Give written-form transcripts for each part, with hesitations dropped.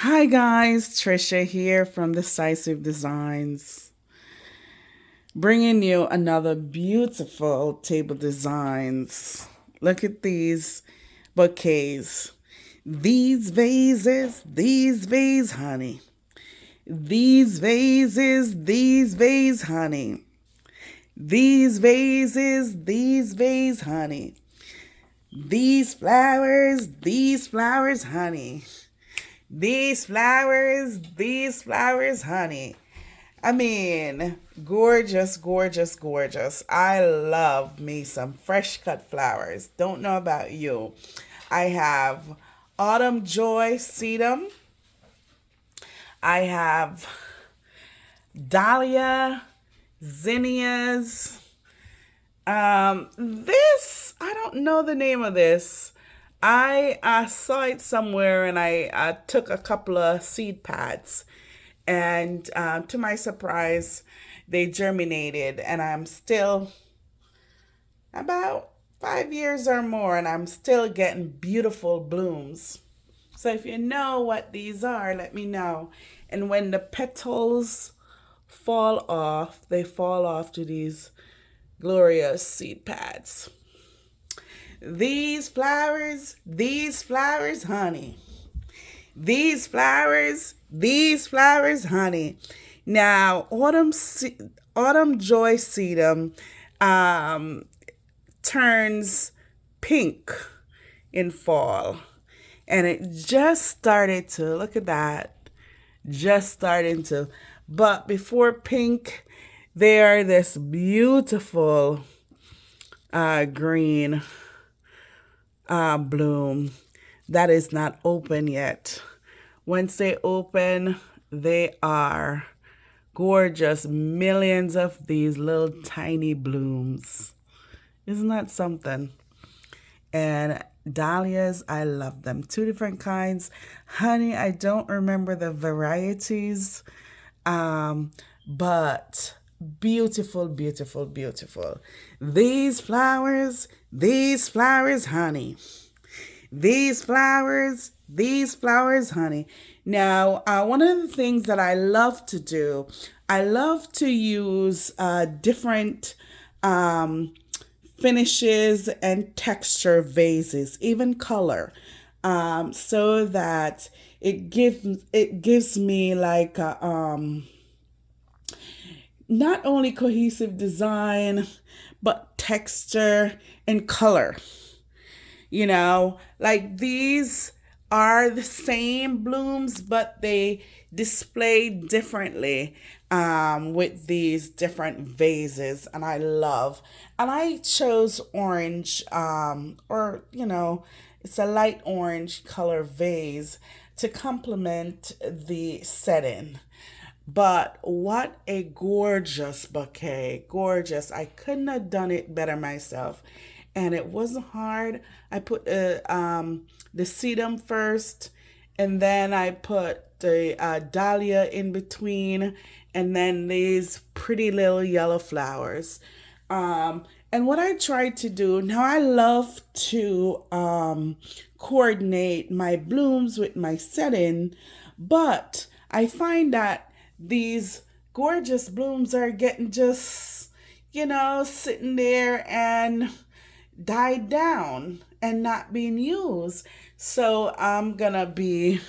Hi guys, Trisha here from Decisive Designs, bringing you another beautiful table designs. Look at these bouquets, these vases, honey. These vases, honey. These vases, honey. These flowers, honey. These flowers, honey. I mean, gorgeous, gorgeous, gorgeous. I love me some fresh cut flowers. Don't know about you. I have autumn joy sedum. I have dahlia, zinnias. This, I don't know the name of this. I saw it somewhere and I took a couple of seed pads. And to my surprise, they germinated. And I'm still about 5 years or more, and I'm still getting beautiful blooms. So if you know what these are, let me know. And when the petals fall off, they fall off to these glorious seed pads. These flowers, honey. These flowers, honey. Now, autumn joy sedum um, turns pink in fall, and it just started to look at that. Just starting to, but before pink, they are this beautiful green bloom that is not open yet. Once they open, they are gorgeous. Millions of these little tiny blooms. Isn't that something? And dahlias, I love them. Two different kinds. Honey, I don't remember the varieties, but beautiful, beautiful, beautiful. These flowers, honey. These flowers, honey. Now, one of the things that I love to do, I love to use different finishes and texture vases, even color, so that it gives me like not only cohesive design, but texture and color. Like these are the same blooms, but they display differently with these different vases. And I chose orange, it's a light orange color vase to complement the setting. But what a gorgeous bouquet. Gorgeous. I couldn't have done it better myself. And it wasn't hard. I put the sedum first, and then I put the dahlia in between, and then these pretty little yellow flowers. And what I tried to do, now I love to coordinate my blooms with my setting, but I find that these gorgeous blooms are getting just, sitting there and died down and not being used. So I'm gonna be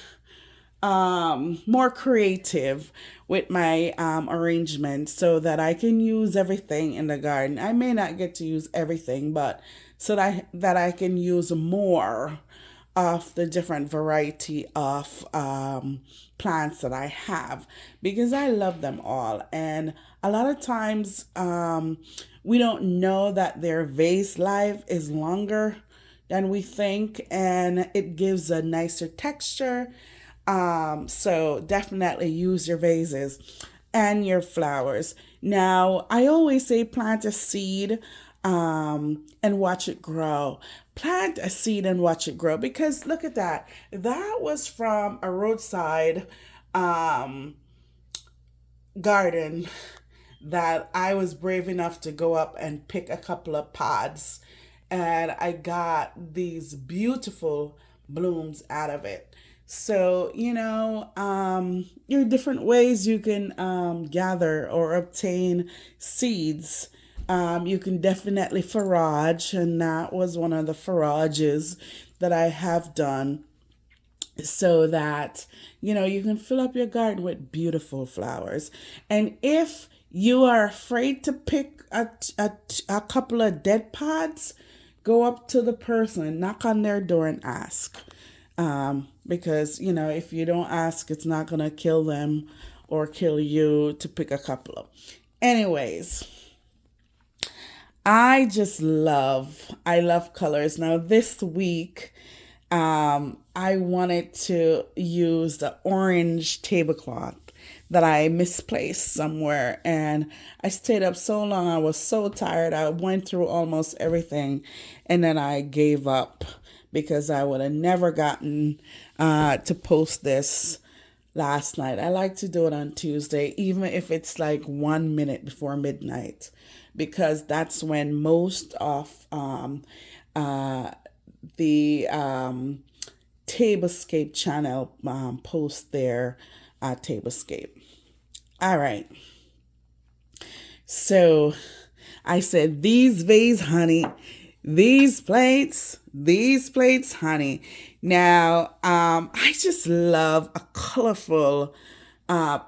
more creative with my arrangements so that I can use everything in the garden. I may not get to use everything, but so that I can use more of the different variety of plants that I have, because I love them all. And a lot of times we don't know that their vase life is longer than we think, and it gives a nicer texture. So definitely use your vases and your flowers. Now, I always say plant a seed and watch it grow. Plant a seed and watch it grow, because look at that. That was from a roadside um, garden that I was brave enough to go up and pick a couple of pods. And I got these beautiful blooms out of it. So, there are different ways you can gather or obtain seeds. You can definitely forage, and that was one of the forages that I have done so that you can fill up your garden with beautiful flowers. And if you are afraid to pick a couple of dead pods, go up to the person, knock on their door, and ask. Because if you don't ask, it's not gonna kill them or kill you to pick a couple of. Anyways, I love colors. Now this week, I wanted to use the orange tablecloth that I misplaced somewhere, and I stayed up so long. I was so tired. I went through almost everything, and then I gave up because I would have never gotten to post this last night. I like to do it on Tuesday, even if it's like 1 minute before midnight, because that's when most of the Tablescape channel post their Tablescape. All right. So I said, these vase, honey, these plates, honey. Now, I just love a colorful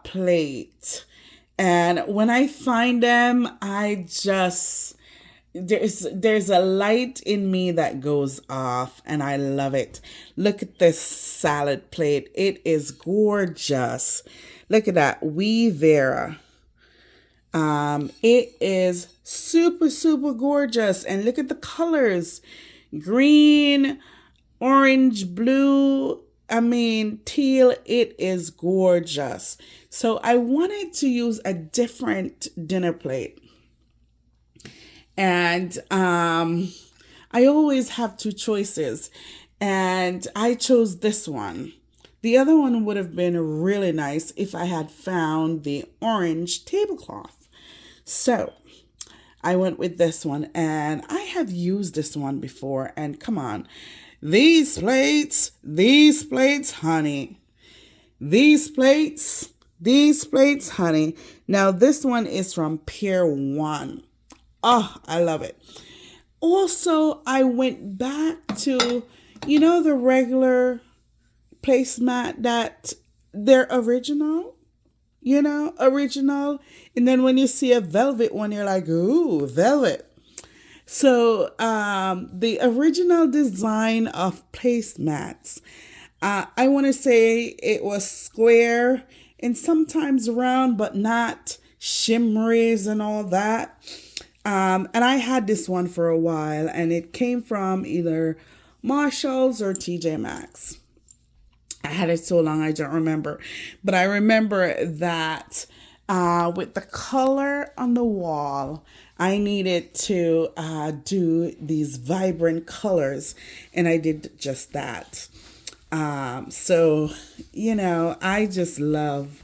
plate. And when I find them, there's a light in me that goes off, and I love it. Look at this salad plate. It is gorgeous. Look at that. Wee Vera. It is super, super gorgeous. And look at the colors. Green, orange, blue, teal. It is gorgeous. So I wanted to use a different dinner plate. And I always have two choices. And I chose this one. The other one would have been really nice if I had found the orange tablecloth. So I went with this one, and I have used this one before. And come on, these plates, honey. These plates, honey. Now this one is from Pier 1. Oh, I love it. Also, I went back to, the regular placemat that they're original. And then when you see a velvet one, you're like, ooh, velvet. So the original design of placemats, I want to say it was square and sometimes round, but not shimmeries and all that. And I had this one for a while, and it came from either Marshall's or TJ Maxx. I had it so long I don't remember. But I remember that with the color on the wall, I needed to do these vibrant colors, and I did just that. So, I just love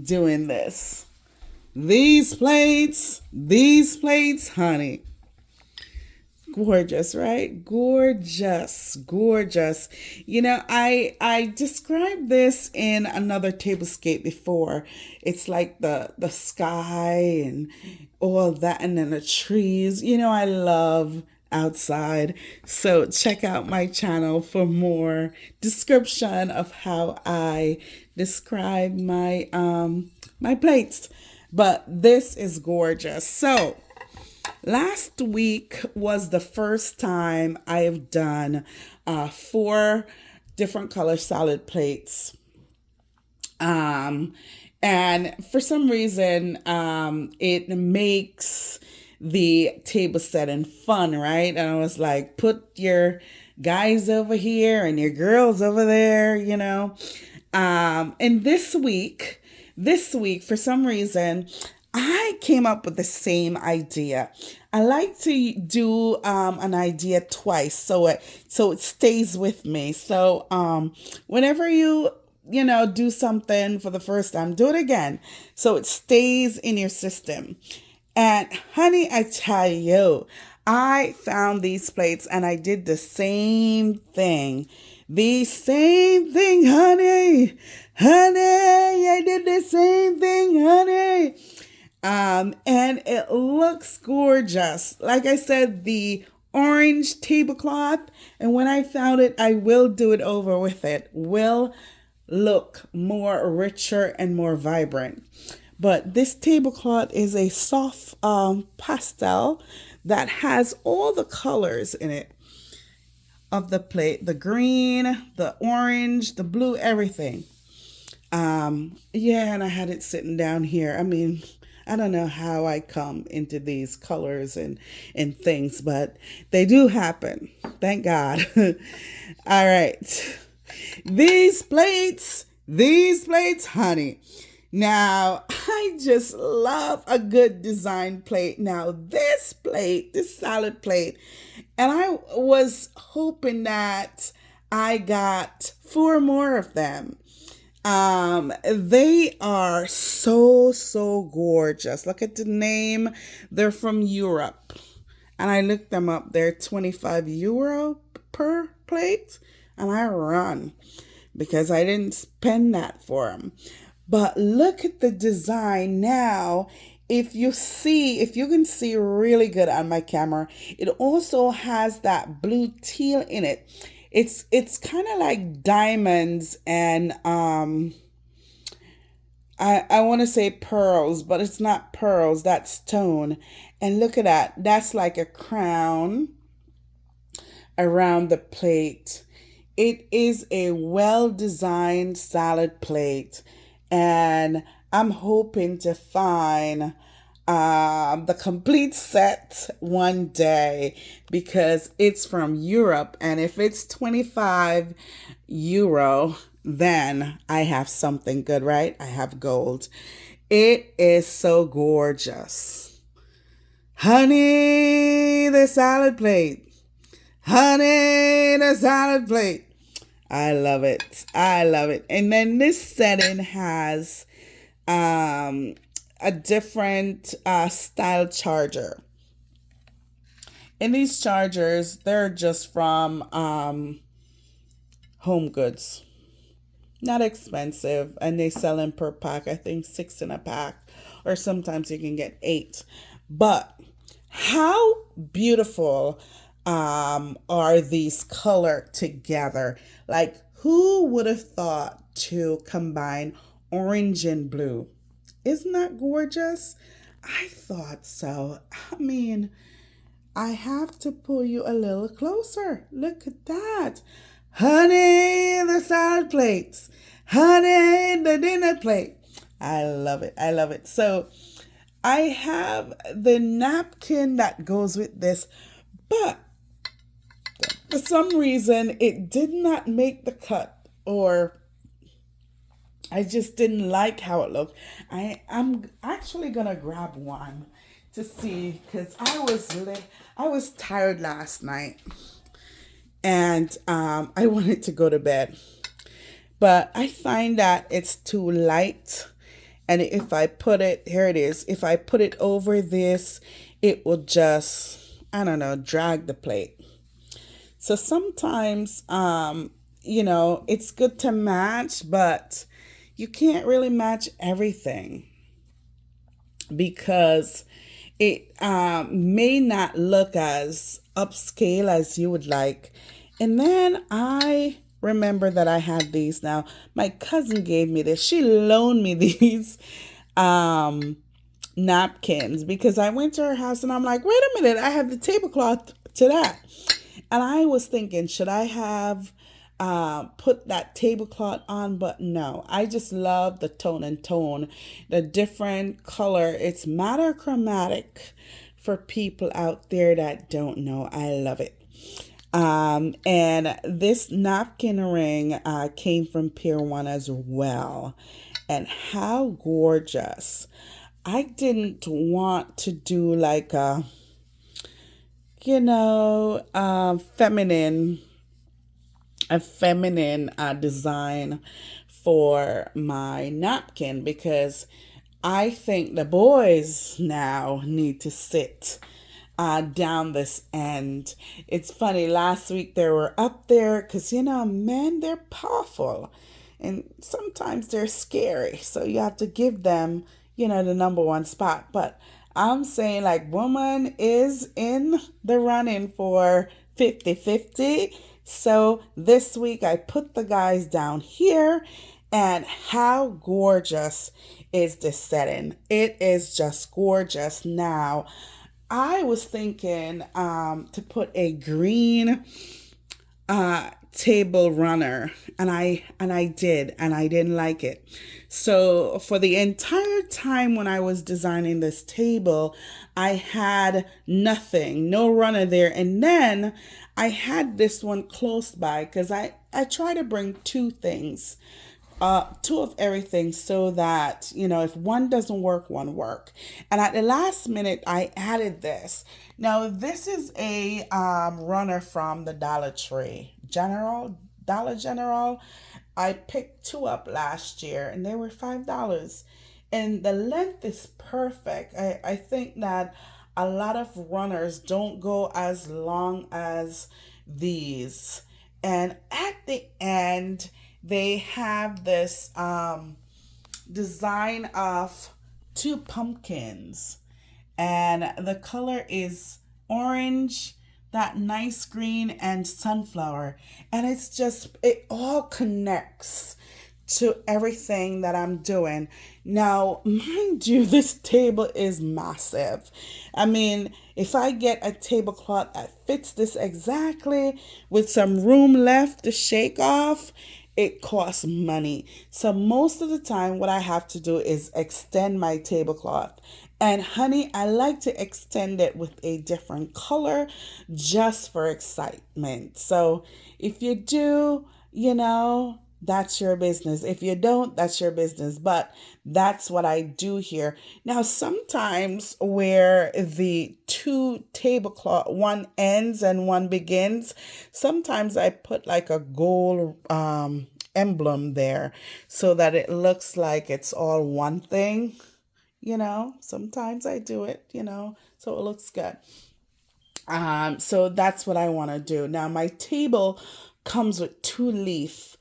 doing this. These plates, honey. Gorgeous, right? Gorgeous. I described this in another Tablescape before. It's like the sky and all that, and then the trees. I love outside. So check out my channel for more description of how I describe my my plates. But this is gorgeous. So last week was the first time I have done 4 different color salad plates. And for some reason, it makes the table setting fun, right? And I was like, put your guys over here and your girls over there, And this week, for some reason, I came up with the same idea. I like to do an idea twice so it stays with me. So whenever you do something for the first time, do it again so it stays in your system. And honey, I tell you, I found these plates and I did the same thing. The same thing, honey. Honey, I did the same thing, honey. And it looks gorgeous. Like I said, the orange tablecloth, and when I found it, I will do it over with it. Will look more richer and more vibrant. But this tablecloth is a soft pastel that has all the colors in it of the plate, the green, the orange, the blue, everything. Yeah, and I had it sitting down here. I mean, I don't know how I come into these colors and things, but they do happen. Thank God. All right. These plates, honey. Now, I just love a good design plate. Now, this plate, this salad plate, and I was hoping that I got four more of them. They are so gorgeous. Look at the name. They're from Europe. And I looked them up. They're 25 euro per plate. And I run because I didn't spend that for them. But look at the design now. If you can see really good on my camera, it also has that blue teal in it. It's kind of like diamonds and I want to say pearls, but it's not pearls, that's stone. And look at that. That's like a crown around the plate. It is a well-designed salad plate, and I'm hoping to find the complete set one day because it's from Europe, and if it's 25 euro, then I have something good, right? I have gold. It is so gorgeous. Honey, the salad plate. Honey, the salad plate. I love it. I love it. And then this setting has a different style charger. And these chargers, they're just from Home Goods. Not expensive, and they sell them per pack. I think 6 in a pack, or sometimes you can get 8. But how beautiful are these colored together? Like, who would have thought to combine orange and blue? Isn't that gorgeous? I thought so. I mean, I have to pull you a little closer. Look at that. Honey, the salad plates. Honey, the dinner plate. I love it. I love it. So I have the napkin that goes with this, but for some reason it did not make the cut, or I just didn't like how it looked. I'm actually gonna grab one to see because I was tired last night and I wanted to go to bed. But I find that it's too light. And if I put it, here it is, if I put it over this, it will just, I don't know, drag the plate. So sometimes, it's good to match, but you can't really match everything because it may not look as upscale as you would like. And then I remember that I had these now. My cousin gave me this. She loaned me these napkins because I went to her house and I'm like, wait a minute, I have the tablecloth to that. And I was thinking, should I have put that tablecloth on? But no, I just love the tone, the different color. It's monochromatic for people out there that don't know. I love it. And this napkin ring came from Pier 1 as well. And how gorgeous. I didn't want to do like a, feminine design for my napkin because I think the boys now need to sit down this end. It's funny, last week they were up there because, men, they're powerful and sometimes they're scary. So you have to give them, the number one spot. But I'm saying, like, woman is in the running for 50-50. So this week I put the guys down here, and how gorgeous is this setting? It is just gorgeous. Now, I was thinking to put a green table runner, and I did, and I didn't like it. So for the entire time when I was designing this table, I had nothing, no runner there. And then I had this one close by because I try to bring two things, two of everything, so that if one doesn't work, one work. And at the last minute I added this. Now this is a runner from the Dollar General. I picked two up last year and they were $5, and the length is perfect. I think that a lot of runners don't go as long as these. And at the end, they have this design of two pumpkins, and the color is orange, that nice green, and sunflower. And it all connects to everything that I'm doing. Now, mind you, this table is massive. I mean, if I get a tablecloth that fits this exactly with some room left to shake off, it costs money. So most of the time, what I have to do is extend my tablecloth. And honey, I like to extend it with a different color just for excitement. So if you do, that's your business. If you don't, that's your business. But that's what I do here. Now, sometimes where the two tablecloth, one ends and one begins, sometimes I put like a gold emblem there so that it looks like it's all one thing. Sometimes I do it, so it looks good. So that's what I want to do. Now my table comes with two leaves,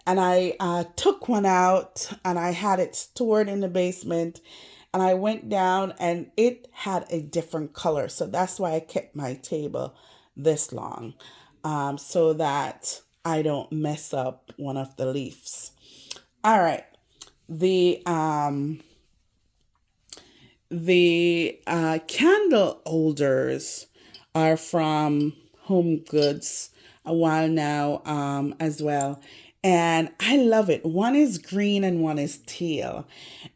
and I took one out and I had it stored in the basement, and I went down and it had a different color. So that's why I kept my table this long, so that I don't mess up one of the leaves. All right. The candle holders are from Home Goods a while now, as well. And I love it. One is green and one is teal.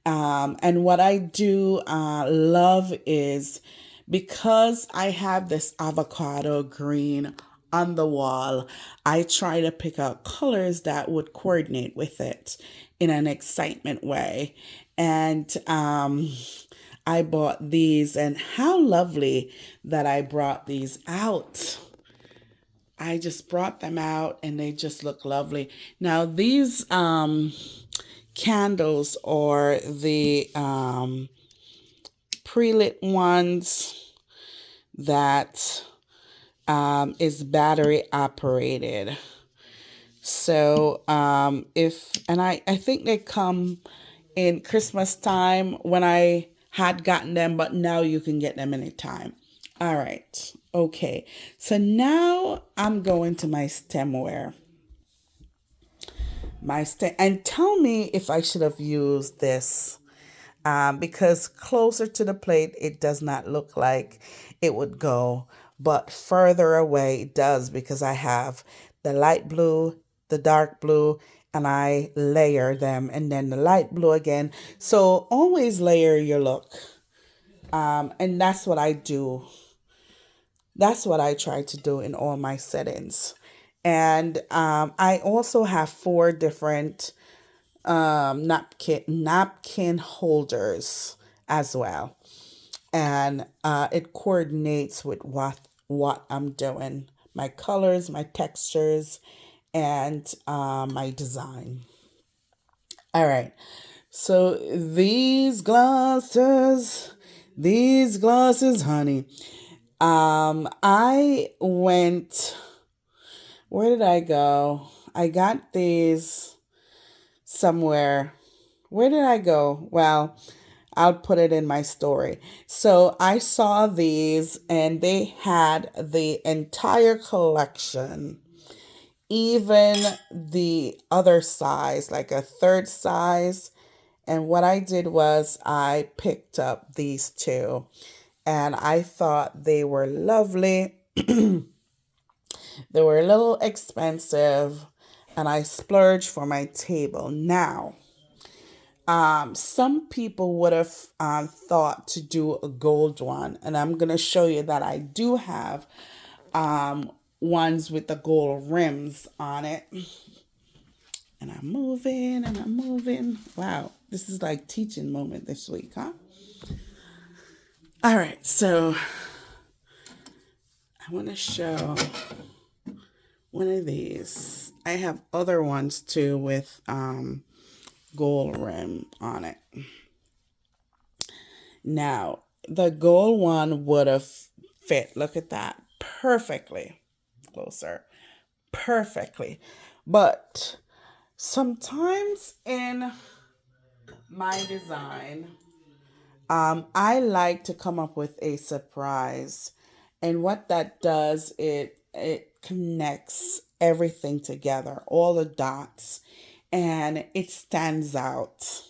And what I do love is, because I have this avocado green on the wall, I try to pick out colors that would coordinate with it in an excitement way. And I bought these, and how lovely that I brought these out. I just brought them out and they just look lovely. Now, these candles are the pre-lit ones that is battery operated. So I think they come in Christmas time when I had gotten them, but now you can get them anytime. All right. Okay. So now I'm going to my stemware. And tell me if I should have used this, because closer to the plate, it does not look like it would go, but further away it does, because I have the light blue, the dark blue, and I layer them, and then the light blue again. So always layer your look. And that's what I do. That's what I try to do in all my settings. And I also have four different napkin holders as well, and it coordinates with what I'm doing, my colors, my textures, and my design. All right. So these glasses, These glasses, honey. I went, where did I go? I got these somewhere. Where did I go? Well, I'll put it in my story. So I saw these and they had the entire collection, even the other size, like a third size. And what I did was I picked up these two and I thought they were lovely. They were a little expensive and I splurged for my table. Now, some people would have thought to do a gold one, and I'm going to show you that I do have ones with the gold rims on it. And I'm moving and I'm moving. Wow, this is like teaching moment this week, huh? All right, so I want to show one of these. I have other ones too with gold rim on it. Now, the gold one would have fit, look at that, perfectly. Closer. Perfectly. But sometimes in my design, I like to come up with a surprise. And what that does, it connects everything together, all the dots, and it stands out.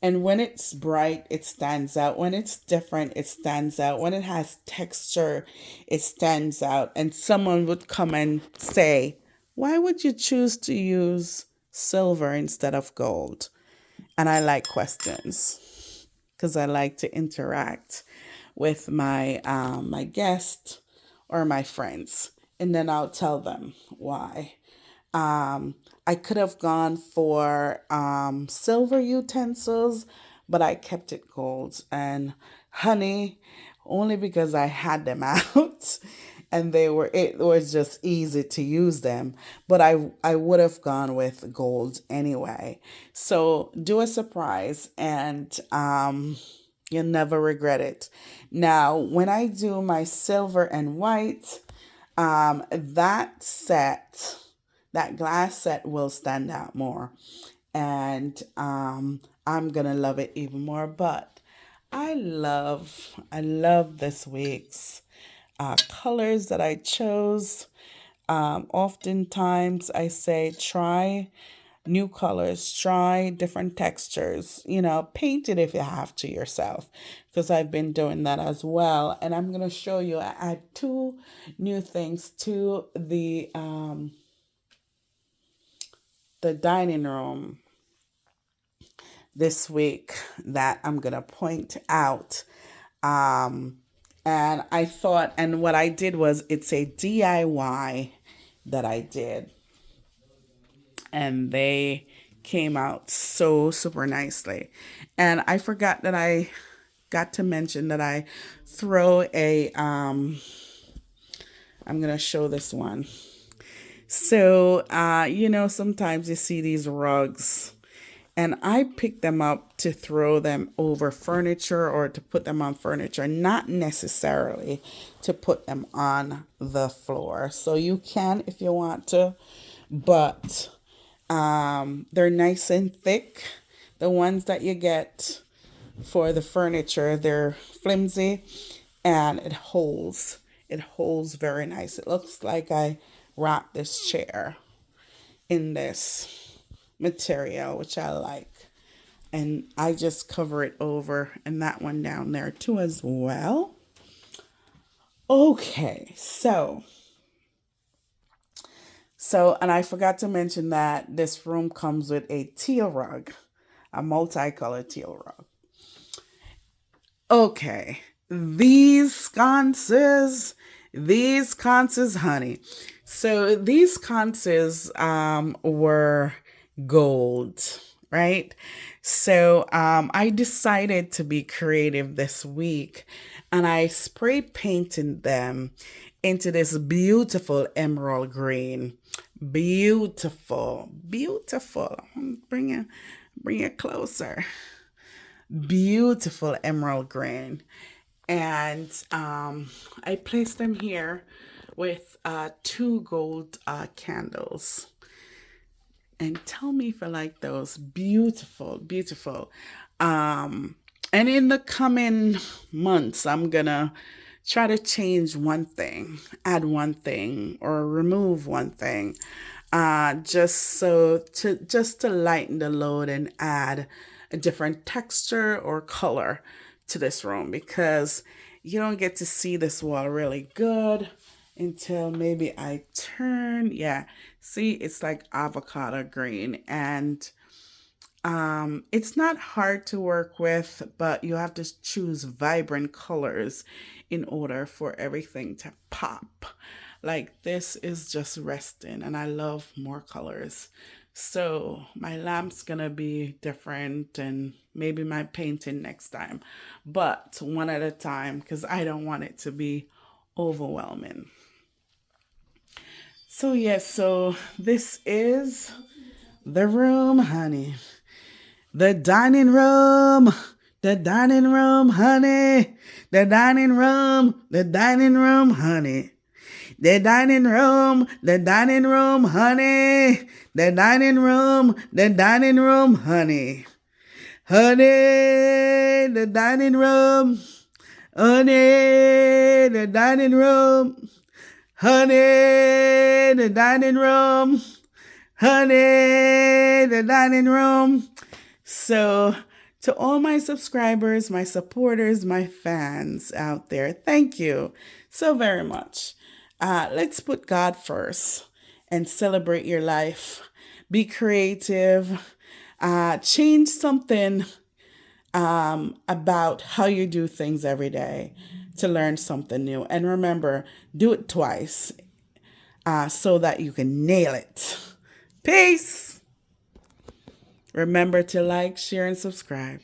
And when it's bright, it stands out. When it's different, it stands out. When it has texture, it stands out. And someone would come and say, why would you choose to use silver instead of gold? And I like questions because I like to interact with my guests or my friends, and then I'll tell them why. I could have gone for silver utensils, but I kept it gold. And honey, only because I had them out and it was just easy to use them. But I would have gone with gold anyway. So do a surprise and you'll never regret it. Now, when I do my silver and white, that set, that glass set will stand out more. And I'm gonna love it even more. But I love this week's colors that I chose. Oftentimes I say try new colors, try different textures, paint it if you have to yourself, because I've been doing that as well. And I'm going to show you, I add two new things to the dining room this week that I'm going to point out. Um, and I thought, and what I did was it's a DIY that I did, and they came out so super nicely. And I forgot that I got to mention that I throw I'm going to show this one. So, sometimes you see these rugs and I pick them up to throw them over furniture or to put them on furniture, not necessarily to put them on the floor. So you can if you want to, but they're nice and thick. The ones that you get for the furniture, they're flimsy and it holds. It holds very nice. It looks like I wrapped this chair in this material, which I like. And I just cover it over and that one down there too as well. Okay, and I forgot to mention that this room comes with a teal rug, a multicolored teal rug. Okay, these sconces, honey. So these sconces were gold, right? So I decided to be creative this week and I spray painted them into this beautiful emerald green. Beautiful, beautiful. Bring it closer. Beautiful emerald green. And I placed them here with two gold candles. And tell me if I like those. Beautiful, beautiful. Um, and in the coming months, I'm gonna try to change one thing, add one thing, or remove one thing, just to lighten the load and add a different texture or color to this room because you don't get to see this wall really good until maybe I turn. Yeah, see, it's like avocado green, and it's not hard to work with, but you have to choose vibrant colors in order for everything to pop. Like this is just resting, and I love more colors. So my lamp's gonna be different, and maybe my painting next time, but one at a time because I don't want it to be overwhelming. So, yes, so this is the room, honey. The dining room. The dining room, honey. The dining room. The dining room, honey. The dining room. The dining room, honey. The dining room. The dining room, honey. Honey, the dining room. Honey, the dining room. Honey, the dining room. Honey, the dining room. So, to all my subscribers, my supporters, my fans out there, thank you so very much. Let's put God first and celebrate your life. Be creative. Change something about how you do things every day to learn something new. And remember, do it twice so that you can nail it. Peace. Remember to like, share, and subscribe.